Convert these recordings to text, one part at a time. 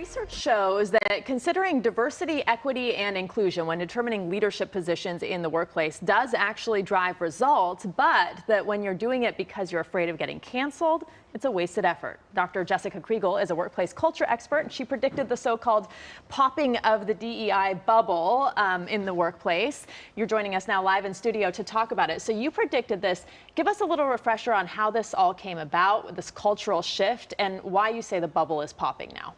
Research shows that considering diversity, equity, and inclusion when determining leadership positions in the workplace does actually drive results, but that when you're doing it because you're afraid of getting canceled, it's a wasted effort. Dr. Jessica Kriegel is a workplace culture expert, and she predicted the so-called popping of the DEI bubble in the workplace. You're joining us now live in studio to talk about it. So you predicted this. Give us a little refresher on how this all came about, this cultural shift, and why you say the bubble is popping now.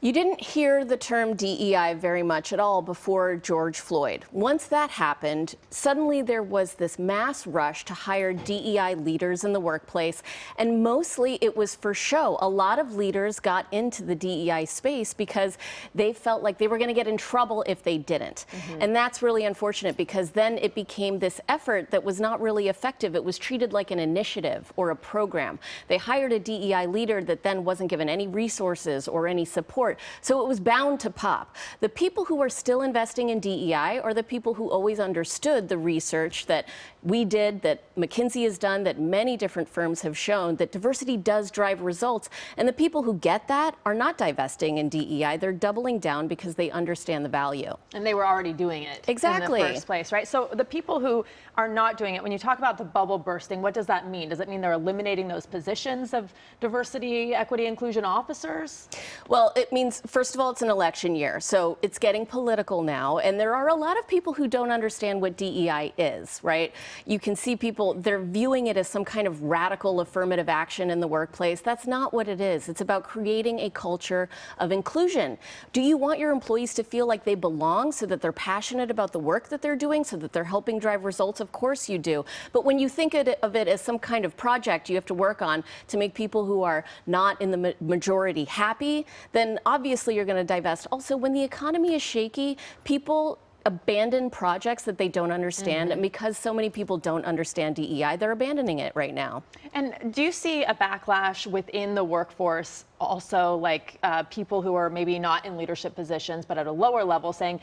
You didn't hear the term DEI very much at all before George Floyd. Once that happened, suddenly there was this mass rush to hire DEI leaders in the workplace, and mostly it was for show. A lot of leaders got into the DEI space because they felt like they were going to get in trouble if they didn't. And that's really unfortunate, because then it became this effort that was not really effective. It was treated like an initiative or a program. They hired a DEI leader that then wasn't given any resources or any support. So it was bound to pop. The people who are still investing in DEI are the people who always understood the research that we did, that McKinsey has done, that many different firms have shown, that diversity does drive results. And the people who get that are not divesting in DEI. They're doubling down because they understand the value. And they were already doing it exactly in the first place, right? So the people who are not doing it, when you talk about the bubble bursting, what does that mean? Does it mean they're eliminating those positions of diversity, equity, inclusion officers? Well, it means, first of all, it's an election year, so it's getting political now, and there are a lot of people who don't understand what DEI is, right? You can see people, they're viewing it as some kind of radical affirmative action in the workplace. That's not what it is. It's about creating a culture of inclusion. Do you want your employees to feel like they belong, so that they're passionate about the work that they're doing, so that they're helping drive results? Of course you do. But when you think of it as some kind of project you have to work on to make people who are not in the majority happy, then obviously you're going to divest. Also, when the economy is shaky, people abandon projects that they don't understand, and because so many people don't understand DEI, they're abandoning it right now. And do you see a backlash within the workforce also, like people who are maybe not in leadership positions but at a lower level saying,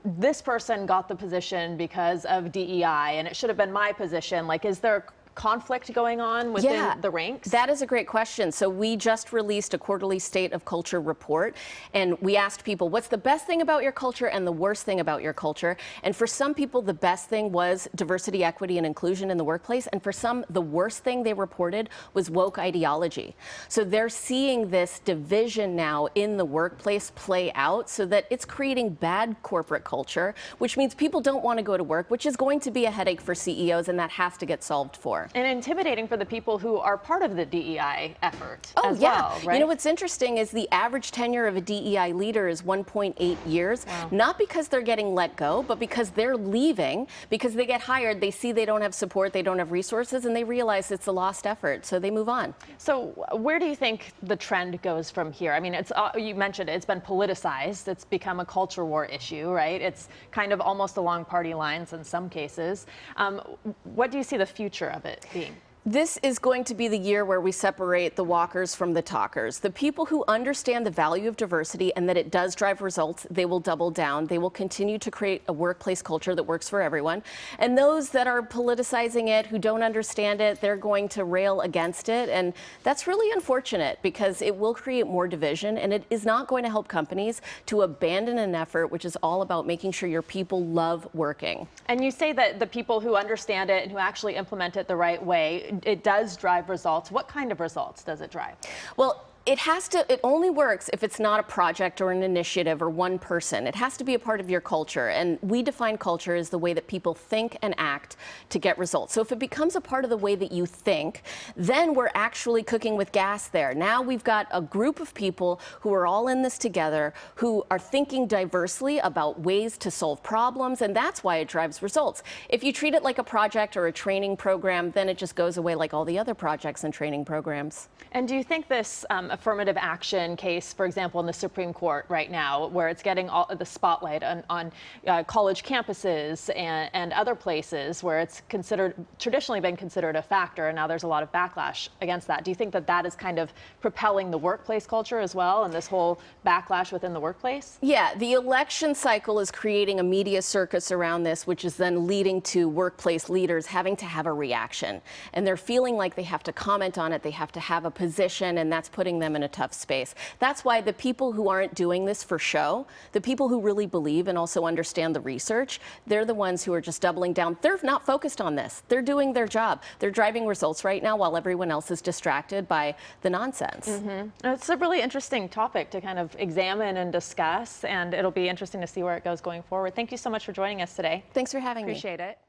this person got the position because of DEI and it should have been my position? Like, is there conflict going on within the ranks? That is a great question. So we just released a quarterly State of Culture report, and we asked people, what's the best thing about your culture and the worst thing about your culture? And for some people, the best thing was diversity, equity, and inclusion in the workplace. And for some, the worst thing they reported was woke ideology. So they're seeing this division now in the workplace play out, so that it's creating bad corporate culture, which means people don't want to go to work, which is going to be a headache for CEOs, and that has to get solved for. And intimidating for the people who are part of the DEI effort as yeah. well, right? You know, what's interesting is the average tenure of a DEI leader is 1.8 years, not because they're getting let go, but because they're leaving, because they get hired, they see they don't have support, they don't have resources, and they realize it's a lost effort, so they move on. So where do you think the trend goes from here? I mean, it's you mentioned it's been politicized. It's become a culture war issue, right? It's kind of almost along party lines in some cases. What do you see the future of it being? This is going to be the year where we separate the walkers from the talkers. The people who understand the value of diversity and that it does drive results, they will double down. They will continue to create a workplace culture that works for everyone. And those that are politicizing it, who don't understand it, they're going to rail against it. And that's really unfortunate, because it will create more division, and it is not going to help companies to abandon an effort which is all about making sure your people love working. And you say that the people who understand it and who actually implement it the right way, it does drive results. What kind of results does it drive? Well, it only works if it's not a project or an initiative or one person. It has to be a part of your culture. And we define culture as the way that people think and act to get results. So if it becomes a part of the way that you think, then we're actually cooking with gas there. Now we've got a group of people who are all in this together, who are thinking diversely about ways to solve problems, and that's why it drives results. If you treat it like a project or a training program, then it just goes away like all the other projects and training programs. And do you think this affirmative action case, for example, in the Supreme Court right now, where it's getting all the spotlight on college campuses and other places where it's traditionally been considered a factor, and now there's a lot of backlash against that. Do you think that that is kind of propelling the workplace culture as well, and this whole backlash within the workplace? Yeah, the election cycle is creating a media circus around this, which is then leading to workplace leaders having to have a reaction. And they're feeling like they have to comment on it, they have to have a position, and that's putting them them in a tough space. That's why the people who aren't doing this for show, the people who really believe and also understand the research, they're the ones who are just doubling down. They're not focused on this. They're doing their job. They're driving results right now while everyone else is distracted by the nonsense. It's a really interesting topic to kind of examine and discuss, and it'll be interesting to see where it goes going forward. Thank you so much for joining us today. Thanks for having me. Appreciate it.